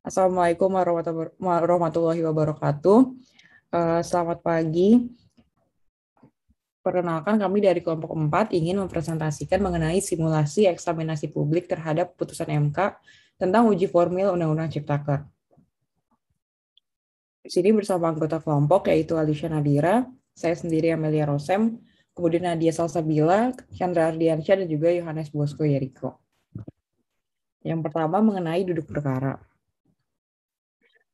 Assalamualaikum warahmatullahi wabarakatuh. Selamat pagi. Perkenalkan, kami dari kelompok 4 ingin mempresentasikan mengenai simulasi eksaminasi publik terhadap putusan MK tentang uji formil Undang-Undang Ciptaker. Di sini bersama anggota kelompok yaitu Alisha Nadira, saya sendiri Amelia Rosem, kemudian Nadia Salsabila, Chandra Ardiansyah, dan juga Yohanes Bosco Yeriko. Yang pertama mengenai duduk perkara.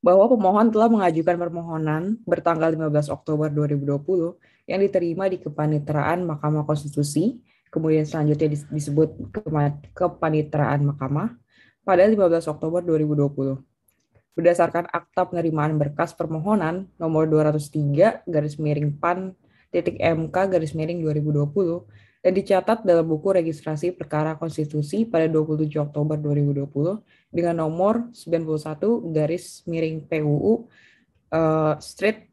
Bahwa pemohon telah mengajukan permohonan bertanggal 15 Oktober 2020 yang diterima di Kepanitraan Mahkamah Konstitusi, kemudian selanjutnya disebut Kepanitraan Mahkamah, pada 15 Oktober 2020. Berdasarkan Akta Penerimaan Berkas Permohonan nomor 203 garis miring PAN titik MK garis miring 2020 dan dicatat dalam buku registrasi perkara konstitusi pada 27 Oktober 2020 dengan nomor 91 garis miring PUU Street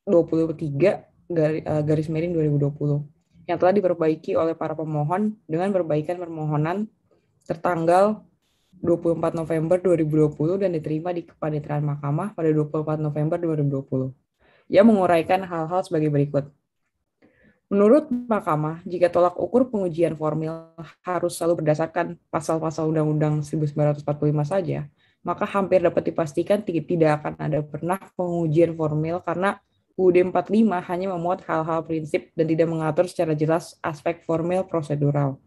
23 garis miring 2020 yang telah diperbaiki oleh para pemohon dengan perbaikan permohonan tertanggal 24 November 2020 dan diterima di Kepanitraan Mahkamah pada 24 November 2020. Ia menguraikan hal-hal sebagai berikut. Menurut Mahkamah, jika tolak ukur pengujian formil harus selalu berdasarkan pasal-pasal Undang-Undang 1945 saja, maka hampir dapat dipastikan tidak akan ada pernah pengujian formil karena UUD 45 hanya memuat hal-hal prinsip dan tidak mengatur secara jelas aspek formil prosedural.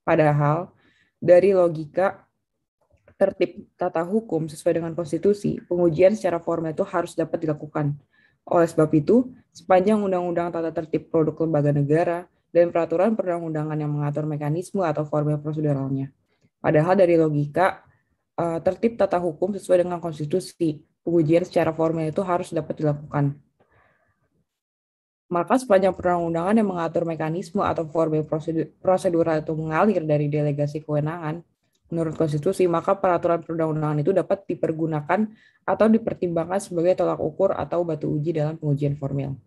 Padahal, dari logika tertib tata hukum sesuai dengan konstitusi, pengujian secara formal itu harus dapat dilakukan. Oleh sebab itu, sepanjang Undang-Undang Tata Tertib Produk Lembaga Negara dan peraturan perundang-undangan yang mengatur mekanisme atau formal proseduralnya. Padahal dari logika tertib tata hukum sesuai dengan konstitusi, pengujian secara formal itu harus dapat dilakukan. Maka sepanjang perundang-undangan yang mengatur mekanisme atau formal prosedural itu mengalir dari delegasi kewenangan, menurut konstitusi, maka peraturan perundang-undangan itu dapat dipergunakan atau dipertimbangkan sebagai tolak ukur atau batu uji dalam pengujian formil.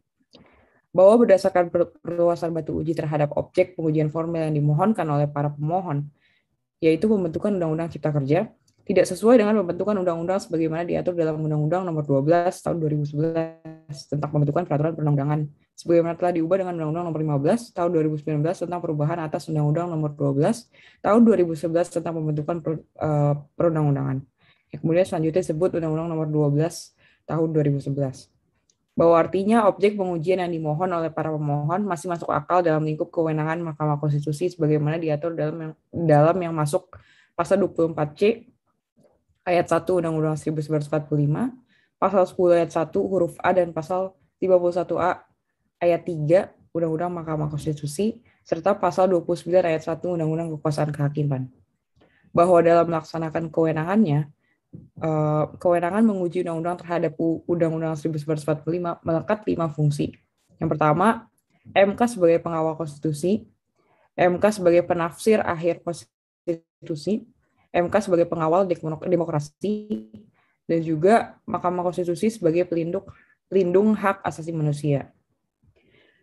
Bahwa berdasarkan perluasan batu uji terhadap objek pengujian formil yang dimohonkan oleh para pemohon, yaitu pembentukan Undang-Undang Cipta Kerja, tidak sesuai dengan pembentukan undang-undang sebagaimana diatur dalam Undang-Undang Nomor 12 Tahun 2011 tentang pembentukan peraturan perundang-undangan, sebagaimana telah diubah dengan Undang-Undang Nomor 15 Tahun 2019 tentang perubahan atas Undang-Undang Nomor 12 Tahun 2011 tentang pembentukan perundang-undangan. Kemudian selanjutnya disebut Undang-Undang Nomor 12 Tahun 2011. Bahwa artinya objek pengujian yang dimohon oleh para pemohon masih masuk akal dalam lingkup kewenangan Mahkamah Konstitusi sebagaimana diatur dalam yang masuk pasal 24C ayat 1 Undang-Undang 1945, pasal 10 ayat 1 huruf A dan pasal 51A ayat 3 Undang-Undang Mahkamah Konstitusi serta pasal 29 ayat 1 Undang-Undang Kekuasaan Kehakiman. Bahwa dalam melaksanakan kewenangannya, kewenangan menguji undang-undang terhadap Undang-Undang 1945 melekat 5 fungsi. Yang pertama, MK sebagai pengawal konstitusi, MK sebagai penafsir akhir konstitusi, MK sebagai pengawal demokrasi, dan juga Mahkamah Konstitusi sebagai pelindung hak asasi manusia.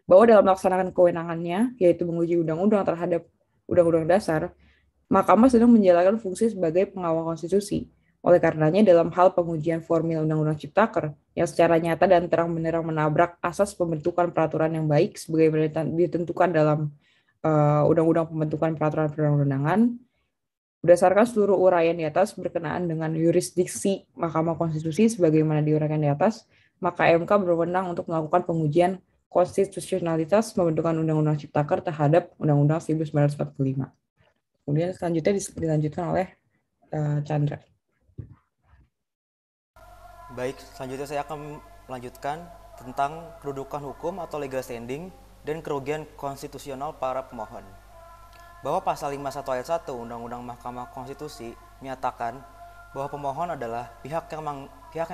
Bahwa dalam melaksanakan kewenangannya, yaitu menguji undang-undang terhadap Undang-Undang Dasar, Mahkamah sedang menjalankan fungsi sebagai pengawal konstitusi. Oleh karenanya, dalam hal pengujian formil Undang-Undang Ciptaker yang secara nyata dan terang-benderang menabrak asas pembentukan peraturan yang baik sebagaimana ditentukan dalam Undang-Undang Pembentukan Peraturan Perundang-undangan, berdasarkan seluruh uraian di atas berkenaan dengan yurisdiksi Mahkamah Konstitusi sebagaimana diuraikan di atas, maka MK berwenang untuk melakukan pengujian konstitusionalitas pembentukan Undang-Undang Ciptaker terhadap Undang-Undang 1945. Kemudian selanjutnya dilanjutkan oleh Chandra. Baik, selanjutnya saya akan melanjutkan tentang kedudukan hukum atau legal standing dan kerugian konstitusional para pemohon. Bahwa pasal 51 ayat 1 Undang-Undang Mahkamah Konstitusi menyatakan bahwa pemohon adalah pihak yang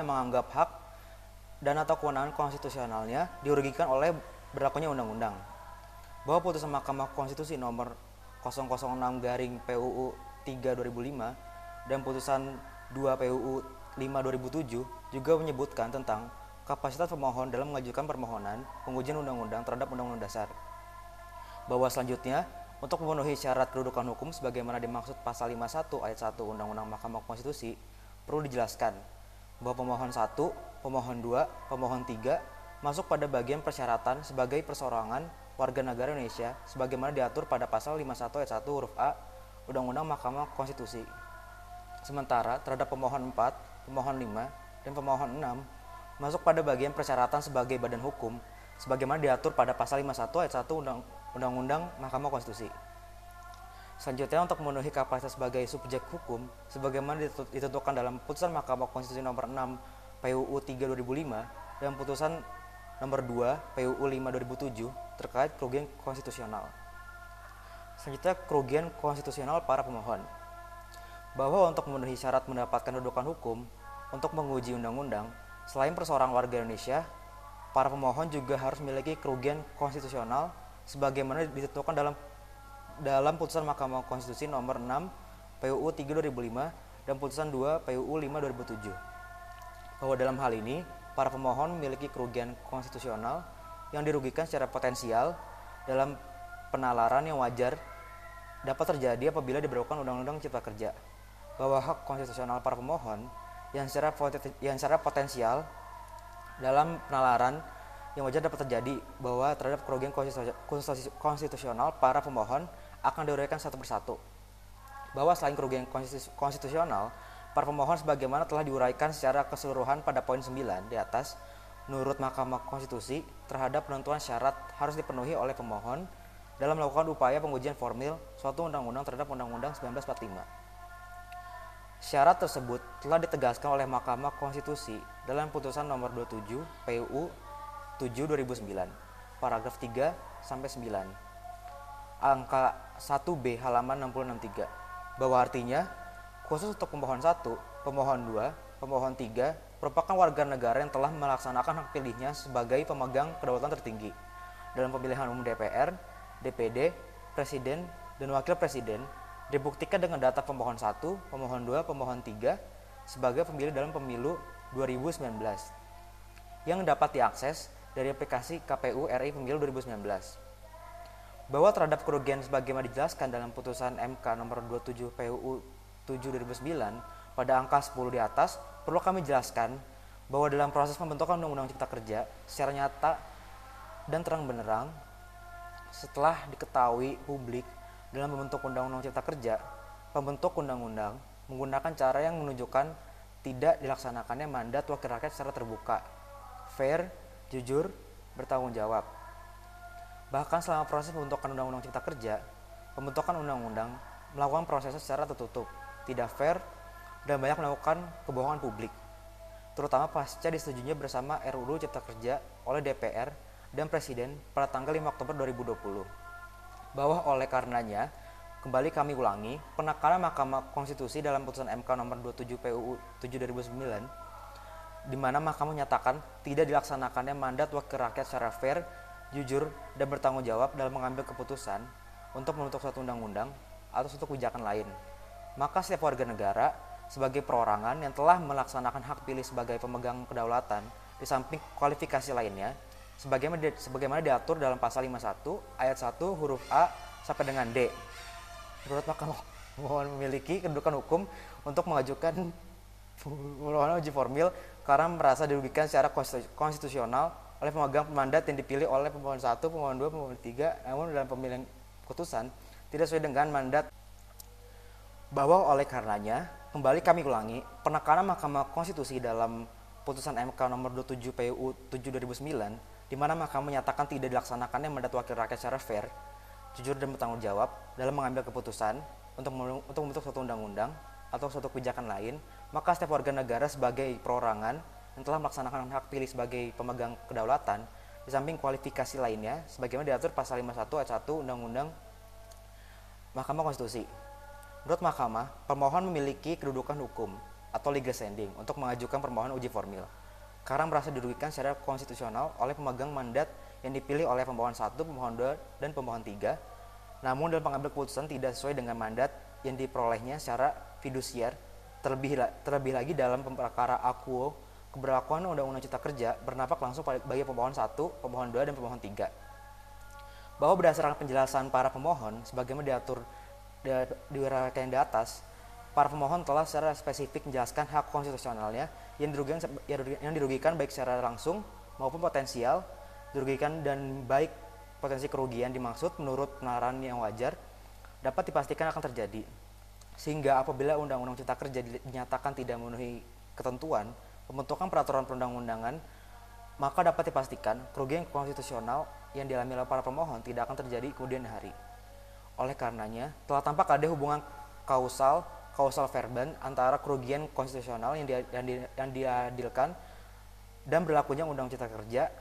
menganggap hak dan atau kewenangan konstitusionalnya dirugikan oleh berlakunya undang-undang. Bahwa putusan Mahkamah Konstitusi nomor 006 garing PUU 3 2005 dan putusan 2 PUU 5 2007 juga menyebutkan tentang kapasitas pemohon dalam mengajukan permohonan pengujian undang-undang terhadap Undang-Undang Dasar. Bahwa selanjutnya, untuk memenuhi syarat kedudukan hukum sebagaimana dimaksud pasal 51 ayat 1 Undang-Undang Mahkamah Konstitusi, perlu dijelaskan bahwa pemohon 1, pemohon 2, pemohon 3 masuk pada bagian persyaratan sebagai perseorangan warga negara Indonesia sebagaimana diatur pada pasal 51 ayat 1 huruf A Undang-Undang Mahkamah Konstitusi. Sementara terhadap pemohon 4, pemohon 5, dan pemohon 6 masuk pada bagian persyaratan sebagai badan hukum sebagaimana diatur pada pasal 51 ayat 1 Undang-Undang Mahkamah Konstitusi. Selanjutnya, untuk memenuhi kapasitas sebagai subjek hukum sebagaimana ditentukan dalam putusan Mahkamah Konstitusi nomor 6 PUU 3 2005 dan putusan nomor 2 PUU 5 2007 terkait kerugian konstitusional. Selanjutnya, kerugian konstitusional para pemohon. Bahwa untuk memenuhi syarat mendapatkan kedudukan hukum untuk menguji undang-undang, selain perseorangan warga Indonesia, para pemohon juga harus memiliki kerugian konstitusional sebagaimana ditentukan dalam putusan Mahkamah Konstitusi nomor 6 PUU 3 2005 dan putusan 2 PUU 5 2007. Bahwa dalam hal ini, para pemohon memiliki kerugian konstitusional yang dirugikan secara potensial dalam penalaran yang wajar dapat terjadi apabila diberlakukan Undang-Undang Cipta Kerja. Bahwa hak konstitusional para pemohon yang secara potensial dalam penalaran yang wajar dapat terjadi bahwa terhadap kerugian konstitusional para pemohon akan diuraikan satu persatu. Bahwa selain kerugian konstitusional, para pemohon sebagaimana telah diuraikan secara keseluruhan pada poin 9 di atas, menurut Mahkamah Konstitusi, terhadap penentuan syarat harus dipenuhi oleh pemohon dalam melakukan upaya pengujian formil suatu undang-undang terhadap Undang-Undang 1945. Syarat tersebut telah ditegaskan oleh Mahkamah Konstitusi dalam putusan nomor 27 PUU 7 2009, paragraf 3 sampai 9. Angka 1B halaman 663. Bahwa artinya khusus untuk pemohon 1, pemohon 2, pemohon 3 merupakan warga negara yang telah melaksanakan hak pilihnya sebagai pemegang kedaulatan tertinggi dalam pemilihan umum DPR, DPD, Presiden, dan Wakil Presiden dibuktikan dengan data pemohon 1, pemohon 2, pemohon 3 sebagai pemilih dalam pemilu 2019 yang dapat diakses dari aplikasi KPU RI Pemilu 2019. Bahwa terhadap kerugian sebagaimana dijelaskan dalam putusan MK nomor 27 PUU 7 2009 pada angka 10 di atas, perlu kami jelaskan bahwa dalam proses pembentukan Undang-Undang Cipta Kerja secara nyata dan terang benderang setelah diketahui publik dalam membentuk Undang-Undang Cipta Kerja, pembentuk undang-undang menggunakan cara yang menunjukkan tidak dilaksanakannya mandat wakil rakyat secara terbuka, fair, jujur, bertanggung jawab. Bahkan selama proses pembentukan Undang-Undang Cipta Kerja, pembentukan undang-undang melakukan prosesnya secara tertutup, tidak fair, dan banyak melakukan kebohongan publik, terutama pasca disetujuinya bersama RUU Cipta Kerja oleh DPR dan Presiden pada tanggal 5 Oktober 2020. Bahwa oleh karenanya, kembali kami ulangi, penekanan Mahkamah Konstitusi dalam putusan MK nomor 27 PUU 7 2009 di mana Mahkamah menyatakan tidak dilaksanakannya mandat wakil rakyat secara fair, jujur, dan bertanggung jawab dalam mengambil keputusan untuk membentuk suatu undang-undang atau suatu kebijakan lain. Maka setiap warga negara sebagai perorangan yang telah melaksanakan hak pilih sebagai pemegang kedaulatan di samping kualifikasi lainnya sebagaimana diatur dalam pasal 51 ayat 1 huruf A sampai dengan D. Menurut Mahkamah mohon memiliki kedudukan hukum untuk mengajukan permohonan uji formil karena merasa dirugikan secara konstitusional oleh pemegang mandat yang dipilih oleh pemohon 1, pemohon 2, pemohon 3, namun dalam pemilihan putusan tidak sesuai dengan mandat. Bahwa oleh karenanya, kembali kami ulangi, penekanan Mahkamah Konstitusi dalam putusan MK nomor 27 PUU 7 2009 di mana Mahkamah menyatakan tidak dilaksanakannya mandat wakil rakyat secara fair, jujur, dan bertanggung jawab dalam mengambil keputusan untuk membentuk suatu undang-undang atau suatu kebijakan lain, maka setiap warga negara sebagai perorangan yang telah melaksanakan hak pilih sebagai pemegang kedaulatan di samping kualifikasi lainnya sebagaimana diatur pasal 51 ayat 1 Undang-Undang Mahkamah Konstitusi. Menurut Mahkamah, pemohon memiliki kedudukan hukum atau legal standing untuk mengajukan permohonan uji formil karena merasa dirugikan secara konstitusional oleh pemegang mandat yang dipilih oleh pemohon 1, pemohon 2, dan pemohon 3, namun dalam pengambil keputusan tidak sesuai dengan mandat yang diperolehnya secara fidusiar. Terlebih lagi dalam perkara akuo keberlakuan Undang-Undang Cipta Kerja berdampak langsung bagi pemohon 1, pemohon 2, dan pemohon 3. Bahwa berdasarkan penjelasan para pemohon sebagaimana diatur diuraikan di atas, para pemohon telah secara spesifik menjelaskan hak konstitusionalnya yang dirugikan baik secara langsung maupun potensial dirugikan, dan baik potensi kerugian dimaksud menurut penalaran yang wajar dapat dipastikan akan terjadi. Sehingga apabila Undang-Undang Cipta Kerja dinyatakan tidak memenuhi ketentuan pembentukan peraturan perundang-undangan, maka dapat dipastikan kerugian konstitusional yang dialami oleh para pemohon tidak akan terjadi kemudian hari. Oleh karenanya, telah tampak ada hubungan kausal verban antara kerugian konstitusional yang diadilkan dan berlakunya Undang-Undang Cipta Kerja,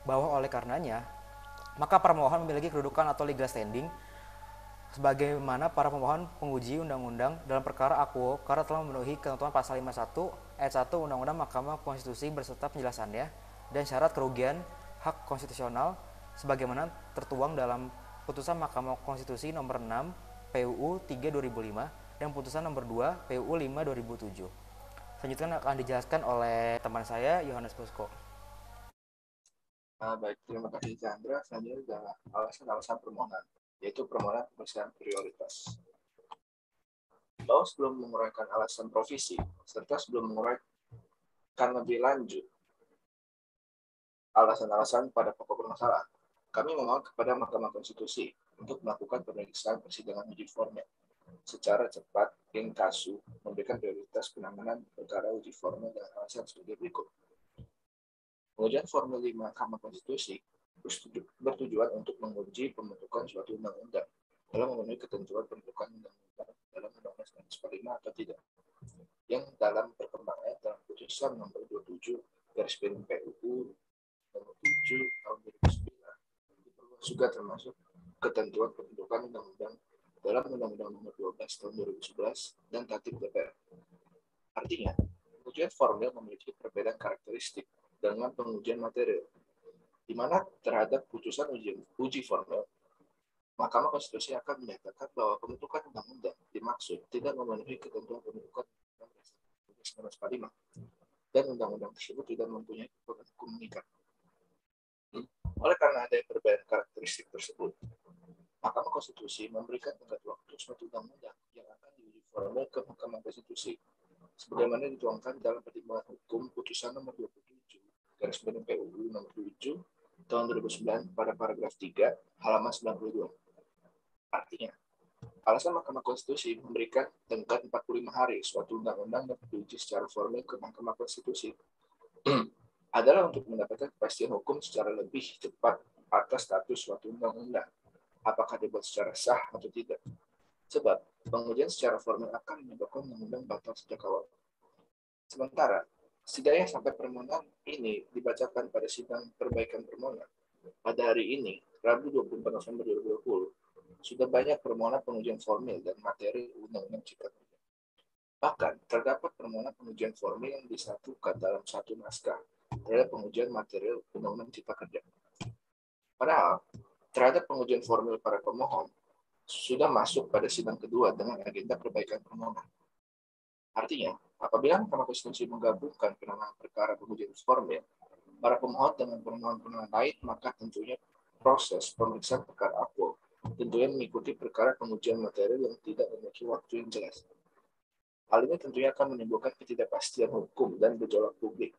bahwa oleh karenanya maka para pemohon memiliki kedudukan atau legal standing sebagaimana para pemohon penguji undang-undang dalam perkara akuo karena telah memenuhi ketentuan pasal 51 ayat 1 Undang-Undang Mahkamah Konstitusi beserta penjelasannya dan syarat kerugian hak konstitusional sebagaimana tertuang dalam putusan Mahkamah Konstitusi nomor 6 PUU 3 2005 dan putusan nomor 2 PUU 5 2007. Selanjutnya akan dijelaskan oleh teman saya Yohanes Pusko. Baik, terima kasih Chandra. Selanjutnya adalah alasan-alasan permohonan, yaitu permohonan pemeriksaan prioritas. Bahwa sebelum menguraikan alasan provisi, serta sebelum menguraikan lebih lanjut alasan-alasan pada pokok permasalahan, kami memohon kepada Mahkamah Konstitusi untuk melakukan pemeriksaan persidangan uji formil secara cepat in casu, memberikan prioritas penanganan perkara uji formil dengan alasan sebagai berikut. Pengujian formil di Mahkamah Konstitusi bertujuan untuk menguji pembentukan suatu undang-undang dalam memenuhi ketentuan pembentukan undang-undang dalam Undang-Undang 1945 atau tidak, yang dalam perkembangannya dalam putusan nomor 27 garis miring PUU nomor 7 tahun 2009 juga termasuk ketentuan pembentukan undang-undang dalam Undang-Undang nomor 12 tahun 2011 dan Tatip DPR. Artinya, pengujian formil memiliki perbedaan karakteristik dengan pengujian material, di mana terhadap putusan uji formil, Mahkamah Konstitusi akan menyatakan bahwa pembentukan undang-undang dimaksud tidak memenuhi ketentuan pembentukan Undang-Undang 1945 dan undang-undang tersebut tidak mempunyai kekuatan hukum mengikat. Oleh karena ada perbedaan karakteristik tersebut, Mahkamah Konstitusi memberikan tenggat waktu suatu undang-undang yang akan diuji formil ke Mahkamah Konstitusi, sebagaimana dituangkan dalam pertimbangan hukum putusan nomor 27 garis miring PUU nomor 7 tahun 2009 pada paragraf 3 halaman 92. Artinya, alasan Mahkamah Konstitusi memberikan tenggat 45 hari suatu undang-undang dapat diuji secara formil ke Mahkamah Konstitusi adalah untuk mendapatkan kepastian hukum secara lebih cepat atas status suatu undang-undang, apakah dibuat secara sah atau tidak. Sebab pengujian secara formil akan menyebabkan undang-undang batal sejak awal. Sementara, setidaknya sampai permohonan ini dibacakan pada sidang perbaikan permohonan pada hari ini, Rabu 24 November 2020, sudah banyak permohonan pengujian formil dan materi Undang-Undang Cipta Kerja. Bahkan, terdapat permohonan pengujian formil yang disatukan dalam satu naskah terhadap pengujian material Undang-Undang Cipta Kerja. Padahal, terhadap pengujian formil para pemohon sudah masuk pada sidang kedua dengan agenda perbaikan permohonan. Artinya, apabila Mahkamah Konstitusi menggabungkan penanganan perkara pengujian formil para pemohon dengan permohonan lain, maka tentunya proses pemeriksaan perkara akuo tentunya mengikuti perkara pengujian material yang tidak memiliki waktu yang jelas. Hal ini tentunya akan menimbulkan ketidakpastian hukum dan gejolak publik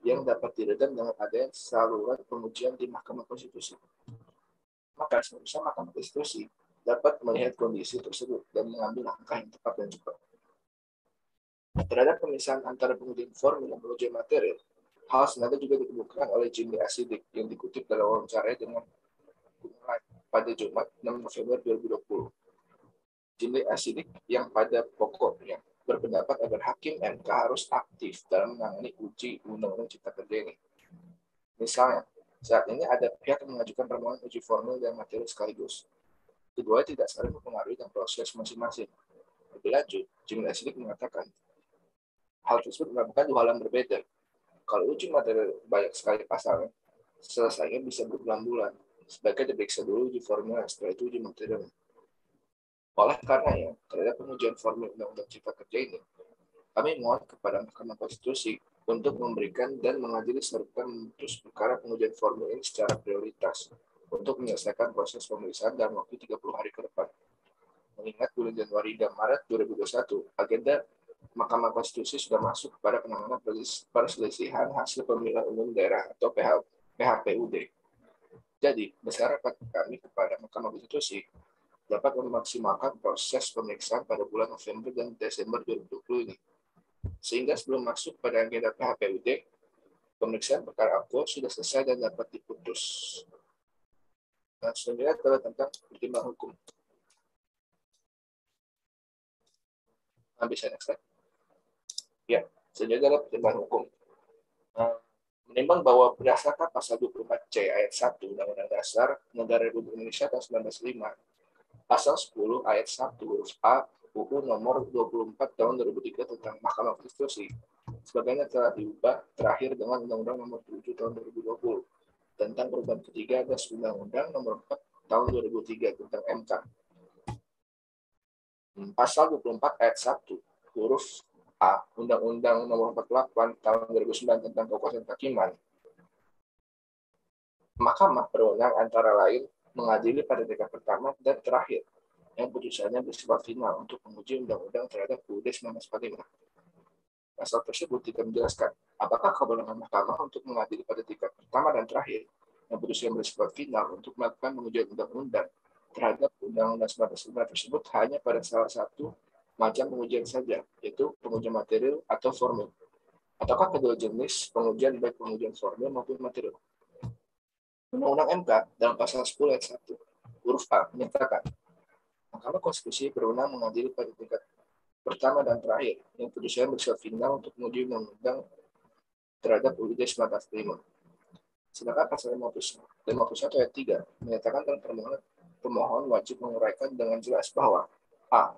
yang dapat diredam dengan adanya saluran pengujian di Mahkamah Konstitusi. Maka seharusnya Mahkamah Konstitusi dapat melihat kondisi tersebut dan mengambil langkah yang tepat dan cepat. Terhadap pemisahan antara pengujian formil dan pengujian material, hal senada juga dikemukakan oleh Jimli Asidik yang dikutip dalam wawancara dengan pada Jumat 6 November 2020. Jimli Asidik yang pada pokoknya berpendapat agar Hakim MK harus aktif dalam menangani uji Undang-Undang Cipta Kerja ini. Misalnya, saat ini ada pihak yang mengajukan permohonan uji formil dan materi sekaligus. Keduanya tidak saling mempengaruhi dan proses masing-masing. Lebih lanjut, Jimli Asidik mengatakan, hal tersebut merupakan dua hal yang berbeda. Kalau uji materi banyak sekali pasalnya, selesainya bisa berbulan-bulan. Sebaiknya diperiksa dulu uji formil, setelah itu uji material. Oleh karenanya, terhadap pengujian formil Undang-Undang Cipta Kerja ini, kami mohon kepada Mahkamah Konstitusi untuk memberikan dan mengadili serta memutus perkara pengujian formil ini secara prioritas untuk menyelesaikan proses pemeriksaan dalam waktu 30 hari ke depan. mengingat bulan Januari dan Maret 2021, agenda Mahkamah Konstitusi sudah masuk kepada penanganan perselisihan hasil pemilihan umum daerah atau PHPUD. Jadi, masyarakat kami kepada Mahkamah Konstitusi dapat memaksimalkan proses pemeriksaan pada bulan November dan Desember 2020 ini. Sehingga sebelum masuk pada agenda PHPUD, pemeriksaan perkara aku sudah selesai dan dapat diputus. Nah, selanjutnya adalah tentang pertimbangan hukum. Bisa next slide. Ya, selanjutnya adalah pertimbangan hukum. Menimbang bahwa berdasarkan pasal 24C ayat 1 Undang-Undang Dasar Negara Republik Indonesia tahun 1945, pasal 10 ayat 1 huruf A UU nomor 24 tahun 2003 tentang Mahkamah Konstitusi, sebagainya telah diubah terakhir dengan Undang-Undang nomor 7 tahun 2020 tentang perubahan ketiga atas Undang-Undang nomor 4 tahun 2003 tentang MK. Pasal 24 ayat 1 huruf A Undang-Undang nomor 48 tahun 2009 tentang kekuasaan kehakiman, Mahkamah berwenang antara lain mengadili pada tingkat pertama dan terakhir yang putusannya bersifat final untuk menguji undang-undang terhadap UUD 1945. Pasal tersebut tidak menjelaskan apakah kewenangan Mahkamah untuk mengadili pada tingkat pertama dan terakhir yang putusannya bersifat final untuk melakukan pengujian undang-undang terhadap Undang-Undang 1945 tersebut hanya pada salah satu macam pengujian saja, yaitu pengujian material atau formil. Ataukah kedua jenis pengujian baik pengujian formil maupun material? Undang-Undang MK dalam pasal 10 ayat 1 huruf A menyatakan Mahkamah Konstitusi berwenang mengadili pada tingkat pertama dan terakhir yang putusannya bersifat final untuk menguji undang-undang terhadap UUD 1945. Sedangkan pasal 51 ayat 3 menyatakan dalam permohonan pemohon wajib menguraikan dengan jelas bahwa A.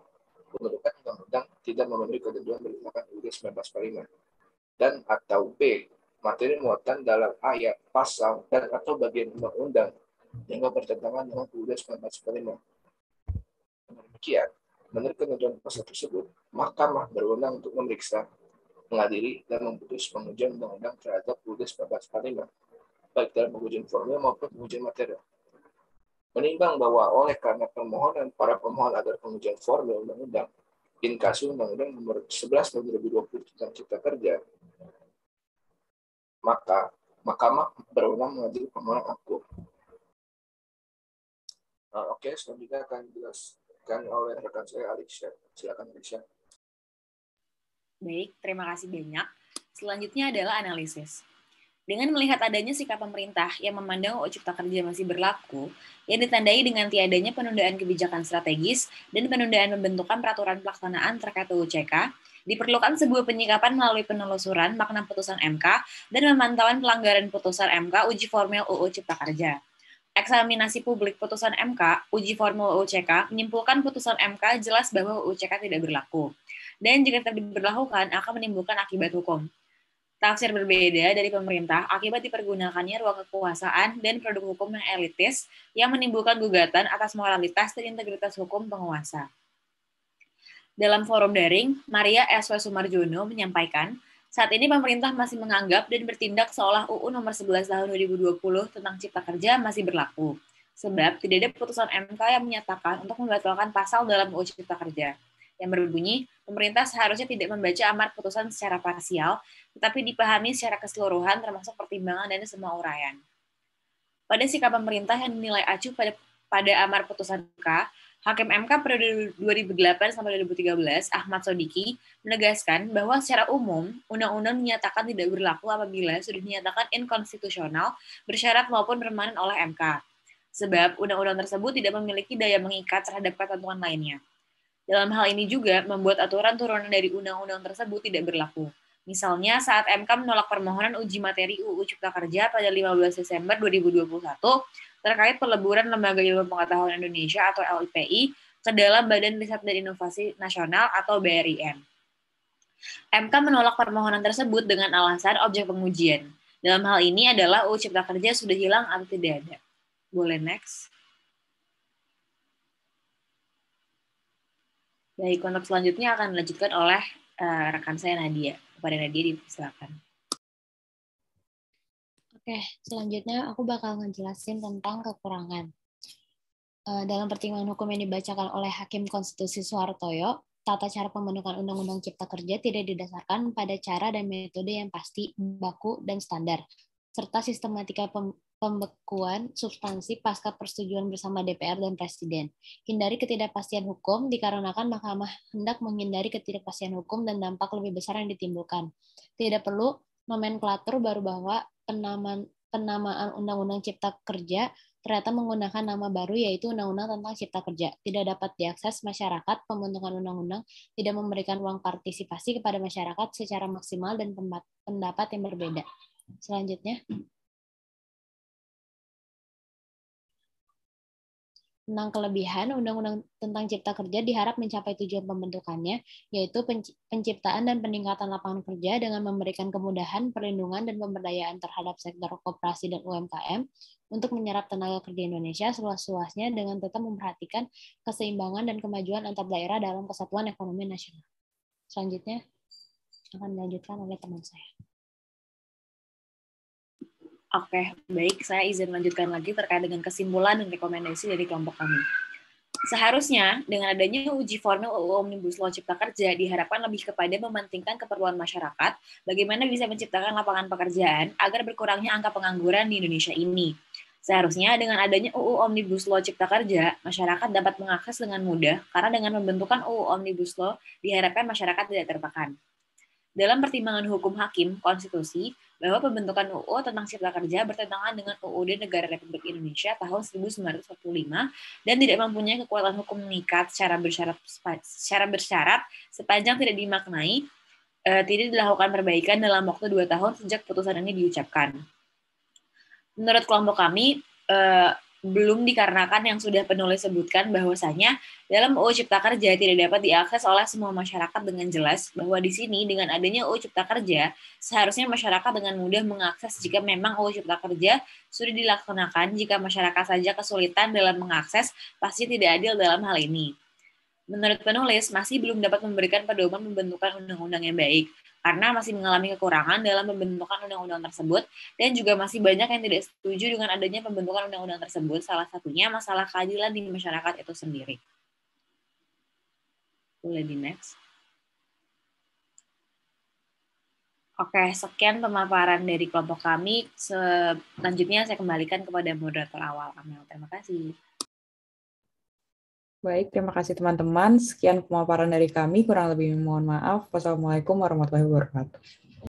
Pembentukan undang-undang tidak memenuhi ketentuan berdasarkan UUD 1945 dan atau B. Materi muatan dalam ayat, pasal, dan atau bagian undang-undang yang bertentangan dengan UUD 1945. Demikian, menurut ketentuan pasal tersebut, Mahkamah berwenang untuk memeriksa, mengadili, dan memutus pengujian undang-undang terhadap UUD 1945, baik dalam pengujian formil maupun pengujian material. Menimbang bahwa oleh karena permohonan para pemohon agar pengujian formil undang-undang in kasu undang-undang nomor 11 tahun 2020 tentang Cipta Kerja, maka Mahkamah berwenang mengadili permohonan aku. Oke, selanjutnya akan dijelaskan oleh rekan saya Alicia. Silakan Alicia. Baik, terima kasih banyak. Selanjutnya adalah analisis. Dengan melihat adanya sikap pemerintah yang memandang UU Cipta Kerja masih berlaku, yang ditandai dengan tiadanya penundaan kebijakan strategis dan penundaan pembentukan peraturan pelaksanaan terkait UU CK, diperlukan sebuah penyikapan melalui penelusuran makna putusan MK dan memantauan pelanggaran putusan MK uji formil UU Cipta Kerja. Eksaminasi publik putusan MK, uji formil UU CK, menyimpulkan putusan MK jelas bahwa UU CK tidak berlaku. Dan jika tidak diberlakukan, akan menimbulkan akibat hukum. Tafsir berbeda dari pemerintah akibat dipergunakannya ruang kekuasaan dan produk hukum yang elitis yang menimbulkan gugatan atas moralitas dan integritas hukum penguasa. Dalam forum daring, Maria S.W. Sumarjono menyampaikan, saat ini pemerintah masih menganggap dan bertindak seolah UU nomor 11 tahun 2020 tentang Cipta Kerja masih berlaku. Sebab tidak ada putusan MK yang menyatakan untuk membatalkan pasal dalam UU Cipta Kerja. Yang berbunyi, pemerintah seharusnya tidak membaca amar putusan secara parsial, tetapi dipahami secara keseluruhan termasuk pertimbangan dan semua uraian. Pada sikap pemerintah yang dinilai acuh pada amar putusan MK, Hakim MK periode 2008 sampai 2013, Ahmad Sodiki, menegaskan bahwa secara umum, undang-undang dinyatakan tidak berlaku apabila sudah dinyatakan inkonstitusional, bersyarat maupun permanen oleh MK. Sebab undang-undang tersebut tidak memiliki daya mengikat terhadap ketentuan lainnya. Dalam hal ini juga membuat aturan turunan dari undang-undang tersebut tidak berlaku. Misalnya saat MK menolak permohonan uji materi UU Cipta Kerja pada 15 Desember 2021 terkait peleburan Lembaga Ilmu Pengetahuan Indonesia atau LIPI ke dalam Badan Riset dan Inovasi Nasional atau BRIN. MK menolak permohonan tersebut dengan alasan objek pengujian. Dalam hal ini adalah UU Cipta Kerja sudah hilang atau tidak ada. Boleh next. Baik, untuk selanjutnya akan dilanjutkan oleh rekan saya Nadia. Kepada Nadia, silakan. Oke, selanjutnya aku bakal ngejelasin tentang kekurangan. Dalam pertimbangan hukum yang dibacakan oleh Hakim Konstitusi Soehartoyo, tata cara pembentukan Undang-Undang Cipta Kerja tidak didasarkan pada cara dan metode yang pasti, baku, dan standar, serta sistematika pembekuan substansi pasca persetujuan bersama DPR dan Presiden. Hindari ketidakpastian hukum dikarenakan Mahkamah hendak menghindari ketidakpastian hukum dan dampak lebih besar yang ditimbulkan. Tidak perlu nomenklatur baru bahwa penamaan Undang-Undang Cipta Kerja ternyata menggunakan nama baru yaitu Undang-Undang tentang Cipta Kerja. Tidak dapat diakses masyarakat, pembentukan undang-undang tidak memberikan ruang partisipasi kepada masyarakat secara maksimal dan pendapat yang berbeda. Selanjutnya, tentang kelebihan Undang-Undang tentang Cipta Kerja diharap mencapai tujuan pembentukannya, yaitu penciptaan dan peningkatan lapangan kerja dengan memberikan kemudahan, perlindungan, dan pemberdayaan terhadap sektor koperasi dan UMKM untuk menyerap tenaga kerja Indonesia seluas-luasnya dengan tetap memperhatikan keseimbangan dan kemajuan antar daerah dalam kesatuan ekonomi nasional. Selanjutnya akan dilanjutkan oleh teman saya. Oke, baik. Saya izin lanjutkan lagi terkait dengan kesimpulan dan rekomendasi dari kelompok kami. Seharusnya, dengan adanya uji formil UU Omnibus Law Cipta Kerja diharapkan lebih kepada mementingkan keperluan masyarakat, bagaimana bisa menciptakan lapangan pekerjaan agar berkurangnya angka pengangguran di Indonesia ini. Seharusnya dengan adanya UU Omnibus Law Cipta Kerja, masyarakat dapat mengakses dengan mudah, karena dengan pembentukan UU Omnibus Law diharapkan masyarakat tidak tertekan. Dalam pertimbangan hukum hakim konstitusi bahwa pembentukan UU tentang Cipta Kerja bertentangan dengan UUD Negara Republik Indonesia tahun 1945 dan tidak mempunyai kekuatan hukum mengikat secara bersyarat sepanjang tidak dimaknai tidak dilakukan perbaikan dalam waktu 2 tahun sejak putusan ini diucapkan. Menurut kelompok kami, belum dikarenakan yang sudah penulis sebutkan bahwasanya dalam UU Cipta Kerja tidak dapat diakses oleh semua masyarakat dengan jelas, bahwa di sini dengan adanya UU Cipta Kerja seharusnya masyarakat dengan mudah mengakses jika memang UU Cipta Kerja sudah dilaksanakan. Jika masyarakat saja kesulitan dalam mengakses, pasti tidak adil dalam hal ini. Menurut penulis, masih belum dapat memberikan pedoman pembentukan undang-undang yang baik, karena masih mengalami kekurangan dalam pembentukan undang-undang tersebut, dan juga masih banyak yang tidak setuju dengan adanya pembentukan undang-undang tersebut, salah satunya masalah keadilan di masyarakat itu sendiri. Boleh di next. Oke, sekian pemaparan dari kelompok kami. Selanjutnya saya kembalikan kepada moderator awal, Amel. Terima kasih. Baik, terima kasih teman-teman. Sekian pemaparan dari kami. Kurang lebih mohon maaf. Wassalamualaikum warahmatullahi wabarakatuh.